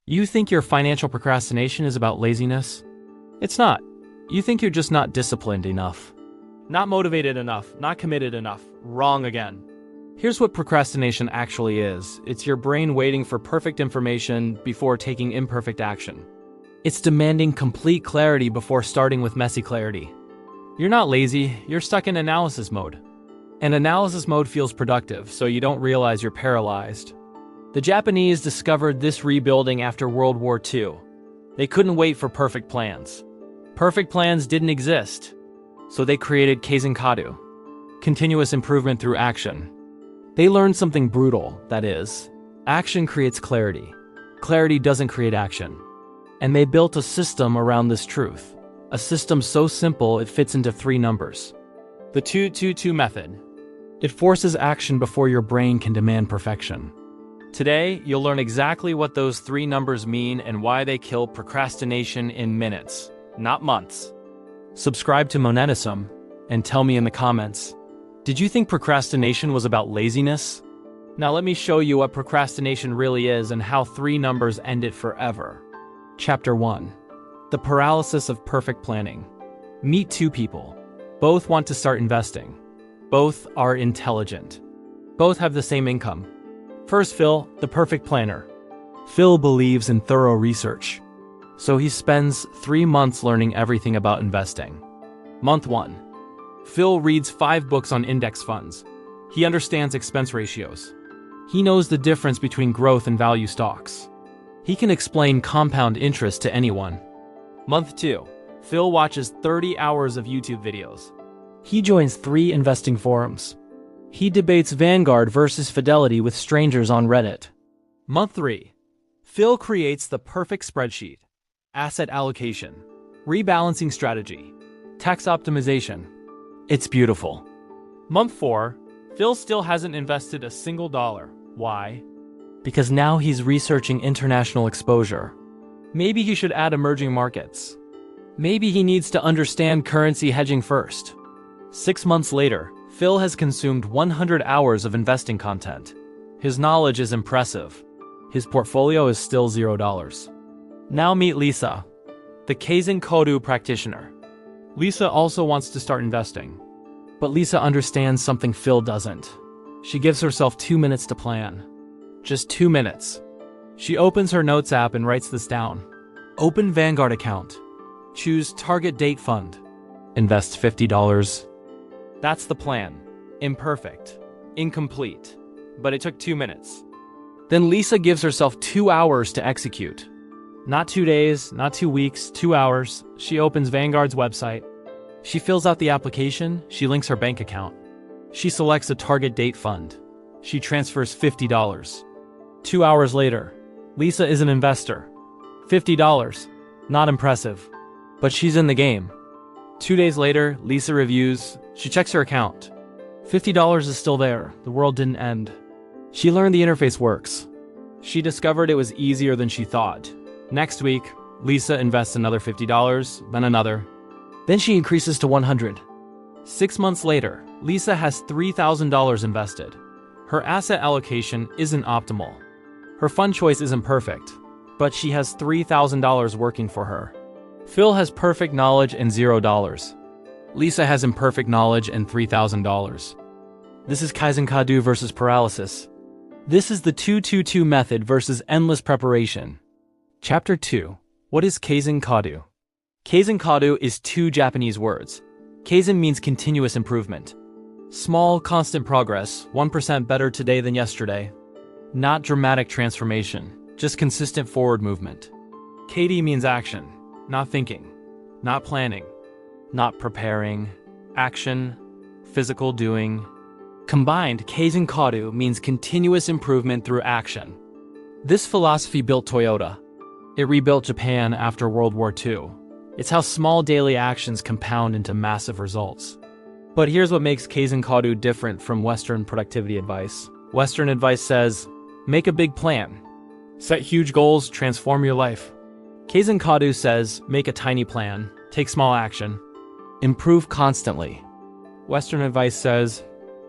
You think your financial procrastination is about laziness? It's not. You think you're just not disciplined enough. Not motivated enough, not committed enough. Wrong again. Here's what procrastination actually is. It's your brain waiting for perfect information before taking imperfect action. It's demanding complete clarity before starting with messy clarity. You're not lazy, you're stuck in analysis mode. And analysis mode feels productive, so you don't realize you're paralyzed. The Japanese discovered this rebuilding after World War II. They couldn't wait for perfect plans. Perfect plans didn't exist, so they created Kaizen-Kōdō, continuous improvement through action. They learned something brutal, that is, action creates clarity. Clarity doesn't create action. And they built a system around this truth. A system so simple it fits into 3 numbers. The 2-2-2 method. It forces action before your brain can demand perfection. Today, you'll learn exactly what those 3 numbers mean and why they kill procrastination in minutes, not months. Subscribe to Monetisum and tell me in the comments, did you think procrastination was about laziness? Now let me show you what procrastination really is and how 3 numbers end it forever. Chapter 1. The paralysis of perfect planning. Meet 2 people. Both want to start investing. Both are intelligent. Both have the same income. First, Phil, the perfect planner. Phil believes in thorough research, so he spends 3 months learning everything about investing. Month 1. Phil reads 5 books on index funds. He understands expense ratios. He knows the difference between growth and value stocks. He can explain compound interest to anyone. Month 2. Phil watches 30 hours of YouTube videos. He joins 3 investing forums. He debates Vanguard versus Fidelity with strangers on Reddit. Month 3. Phil creates the perfect spreadsheet. Asset allocation, rebalancing strategy, tax optimization. It's beautiful. Month 4. Phil still hasn't invested a single dollar. Why? Because now he's researching international exposure. Maybe he should add emerging markets. Maybe he needs to understand currency hedging first. 6 months later, Phil has consumed 100 hours of investing content. His knowledge is impressive. His portfolio is still $0. Now meet Lisa, the Kaizen-Kōdō practitioner. Lisa also wants to start investing. But Lisa understands something Phil doesn't. She gives herself 2 minutes to plan. Just 2 minutes. She opens her notes app and writes this down. Open Vanguard account. Choose target date fund. Invest $50. That's the plan. Imperfect. Incomplete. But it took 2 minutes. Then Lisa gives herself 2 hours to execute. Not 2 days, not 2 weeks, 2 hours. She opens Vanguard's website. She fills out the application. She links her bank account. She selects a target date fund. She transfers $50. 2 hours later, Lisa is an investor. $50. Not impressive. But she's in the game. 2 days later, Lisa reviews. She checks her account. $50 is still there. The world didn't end. She learned the interface works. She discovered it was easier than she thought. Next week, Lisa invests another $50, then another. Then she increases to $100. 6 months later, Lisa has $3,000 invested. Her asset allocation isn't optimal. Her fund choice isn't perfect, but she has $3,000 working for her. Phil has perfect knowledge and $0. Lisa has imperfect knowledge and $3,000. This is Kaizen-Kōdō versus paralysis. This is the 2-2-2 method versus endless preparation. Chapter 2. What is Kaizen-Kōdō? Kaizen-Kōdō is 2 Japanese words. Kaizen means continuous improvement. Small, constant progress, 1% better today than yesterday. Not dramatic transformation, just consistent forward movement. KD means action, not thinking, not planning, not preparing. Action, physical doing. Combined, Kaizen-Kōdō means continuous improvement through action. This philosophy built Toyota. It rebuilt Japan after World War II. It's how small daily actions compound into massive results. But here's what makes Kaizen-Kōdō different from Western productivity advice. Western advice says, make a big plan. Set huge goals, transform your life. Kaizen-Kōdō says, make a tiny plan, take small action, improve constantly. Western advice says,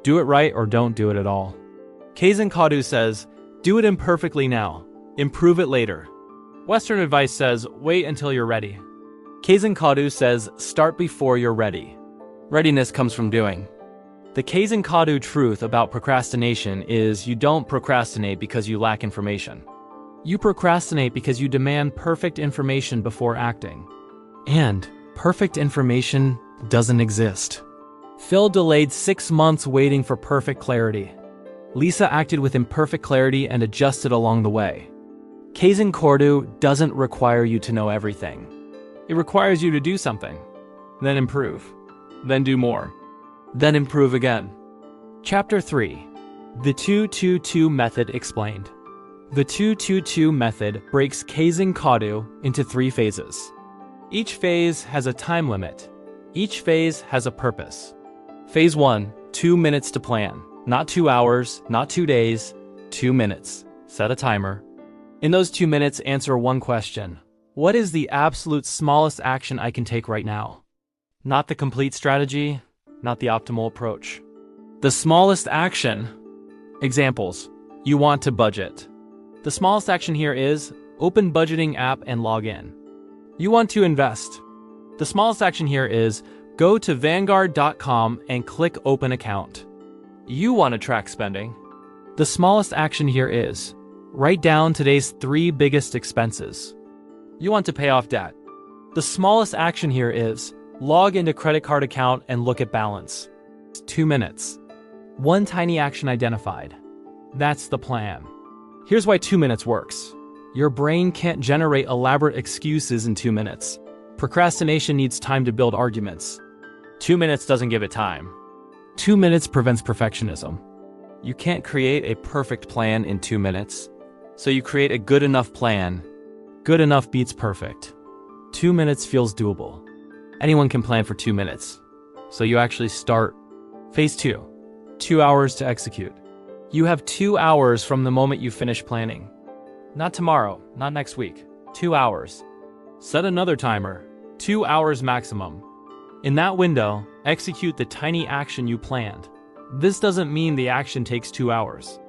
do it right or don't do it at all. Kaizen-Kōdō says, do it imperfectly now, improve it later. Western advice says, wait until you're ready. Kaizen-Kōdō says, start before you're ready. Readiness comes from doing. The Kaizen-Kōdō truth about procrastination is you don't procrastinate because you lack information. You procrastinate because you demand perfect information before acting. And perfect information doesn't exist. Phil delayed 6 months waiting for perfect clarity. Lisa acted with imperfect clarity and adjusted along the way. Kaizen-Kōdō doesn't require you to know everything. It requires you to do something, then improve, then do more, then improve again. Chapter 3. The 2-2-2 Method Explained. The 2-2-2 method breaks Kaizen-Kōdō into 3 phases. Each phase has a time limit. Each phase has a purpose. Phase 1, 2 minutes to plan. Not 2 hours, not 2 days, 2 minutes. Set a timer. In those 2 minutes, answer one question. What is the absolute smallest action I can take right now? Not the complete strategy, not the optimal approach. The smallest action. Examples. You want to budget. The smallest action here is open budgeting app and log in. You want to invest. The smallest action here is go to Vanguard.com and click open account. You want to track spending. The smallest action here is write down today's 3 biggest expenses. You want to pay off debt. The smallest action here is log into credit card account and look at balance. 2 minutes. One tiny action identified. That's the plan. Here's why 2 minutes works. Your brain can't generate elaborate excuses in 2 minutes. Procrastination needs time to build arguments. 2 minutes doesn't give it time. 2 minutes prevents perfectionism. You can't create a perfect plan in 2 minutes. So you create a good enough plan. Good enough beats perfect. 2 minutes feels doable. Anyone can plan for 2 minutes. So you actually start. Phase 2, 2 hours to execute. You have 2 hours from the moment you finish planning. Not tomorrow, not next week. 2 hours. Set another timer. 2 hours maximum. In that window, execute the tiny action you planned. This doesn't mean the action takes 2 hours.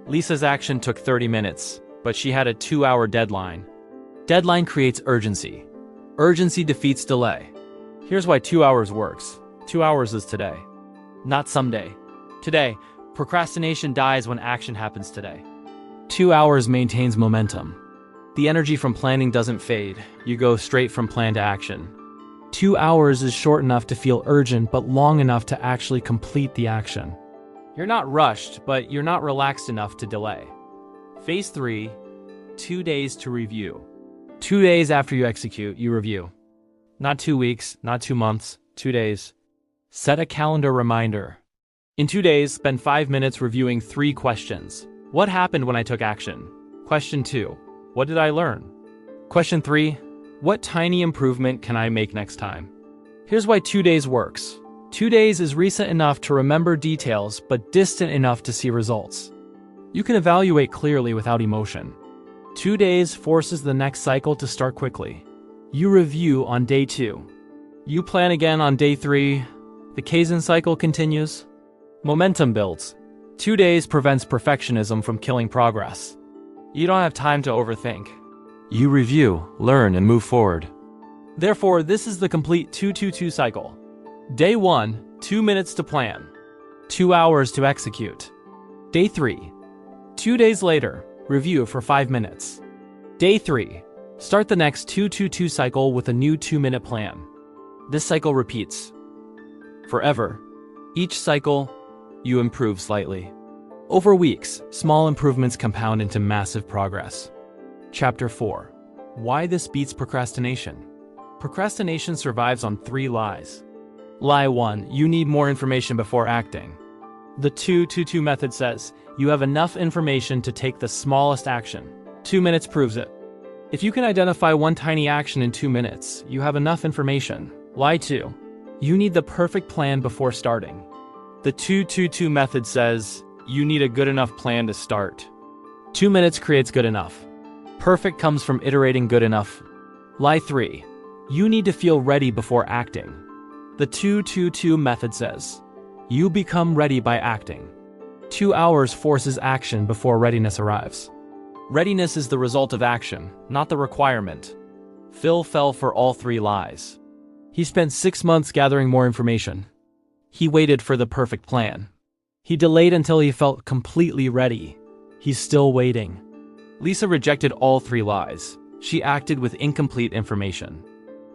Lisa's action took 30 minutes, but she had a 2-hour deadline. Deadline creates urgency. Urgency defeats delay. Here's why 2 hours works. 2 hours is today, not someday. Today, procrastination dies when action happens today. 2 hours maintains momentum. The energy from planning doesn't fade. You go straight from plan to action. 2 hours is short enough to feel urgent, but long enough to actually complete the action. You're not rushed, but you're not relaxed enough to delay. Phase 3, 2 days to review. 2 days after you execute, you review. Not 2 weeks, not 2 months, 2 days. Set a calendar reminder. In 2 days, spend 5 minutes reviewing 3 questions. What happened when I took action? Question 2, what did I learn? Question 3, what tiny improvement can I make next time? Here's why 2 days works. 2 days is recent enough to remember details, but distant enough to see results. You can evaluate clearly without emotion. 2 days forces the next cycle to start quickly. You review on day 2. You plan again on day 3. The Kaizen cycle continues. Momentum builds. 2 days prevents perfectionism from killing progress. You don't have time to overthink. You review, learn, and move forward. Therefore, this is the complete 2-2-2 cycle. Day 1, 2 minutes to plan. 2 hours to execute. Day 3. 2 days later, review for 5 minutes. Day 3. Start the next 2-2-2 cycle with a new 2-minute plan. This cycle repeats. Forever. Each cycle, you improve slightly. Over weeks, small improvements compound into massive progress. Chapter 4. Why this beats procrastination. Procrastination survives on 3 lies. Lie 1. You need more information before acting. The 2-2-2 method says, you have enough information to take the smallest action. 2 minutes proves it. If you can identify one tiny action in 2 minutes, you have enough information. Lie 2. You need the perfect plan before starting. The 2-2-2 method says, you need a good enough plan to start. 2 minutes creates good enough. Perfect comes from iterating good enough. Lie 3. You need to feel ready before acting. The 2-2-2 method says, you become ready by acting. 2 hours forces action before readiness arrives. Readiness is the result of action, not the requirement. Phil fell for all 3 lies. He spent 6 months gathering more information. He waited for the perfect plan. He delayed until he felt completely ready. He's still waiting. Lisa rejected all 3 lies. She acted with incomplete information.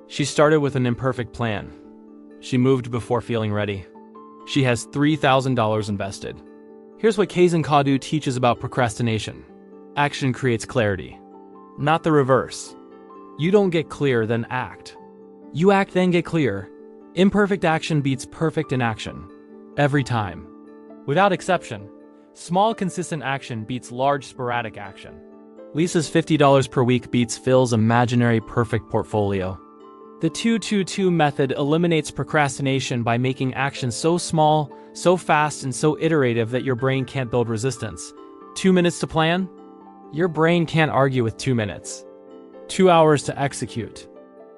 She started with an imperfect plan. She moved before feeling ready. She has $3,000 invested. Here's what Kaizen-Kōdō teaches about procrastination. Action creates clarity, not the reverse. You don't get clear, then act. You act, then get clear. Imperfect action beats perfect inaction. Every time. Without exception. Small, consistent action beats large, sporadic action. Lisa's $50 per week beats Phil's imaginary perfect portfolio. The 2-2-2 method eliminates procrastination by making action so small, so fast, and so iterative that your brain can't build resistance. 2 minutes to plan? Your brain can't argue with 2 minutes. 2 hours to execute.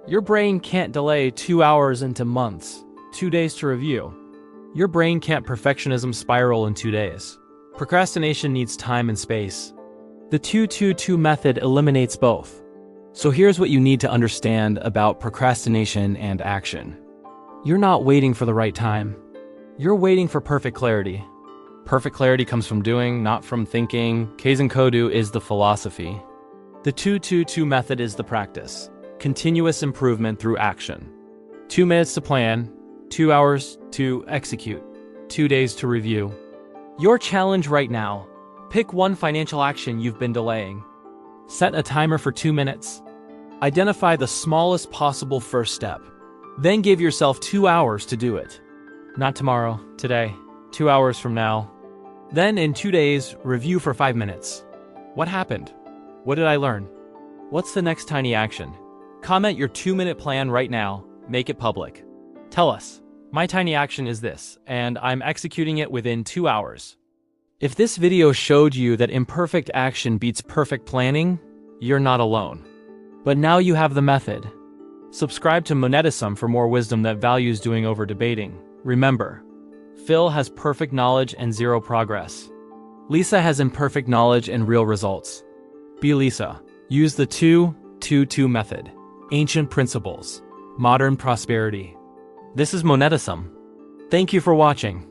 Your brain can't delay 2 hours into months. 2 days to review. Your brain can't perfectionism spiral in 2 days. Procrastination needs time and space. The 2-2-2 method eliminates both. So here's what you need to understand about procrastination and action. You're not waiting for the right time. You're waiting for perfect clarity. Perfect clarity comes from doing, not from thinking. Kaizen-Kōdō is the philosophy. The 2-2-2 method is the practice. Continuous improvement through action. 2 minutes to plan, 2 hours to execute, 2 days to review. Your challenge right now. Pick one financial action you've been delaying. Set a timer for 2 minutes. Identify the smallest possible first step. Then give yourself 2 hours to do it. Not tomorrow, today, 2 hours from now. Then in 2 days, review for 5 minutes. What happened? What did I learn? What's the next tiny action? Comment your 2-minute plan right now. Make it public. Tell us, my tiny action is this, and I'm executing it within 2 hours. If this video showed you that imperfect action beats perfect planning, you're not alone. But now you have the method. Subscribe to Monetisum for more wisdom that values doing over debating. Remember, Phil has perfect knowledge and 0 progress. Lisa has imperfect knowledge and real results. Be Lisa. Use the 2-2-2 method. Ancient principles. Modern prosperity. This is Monetisum. Thank you for watching.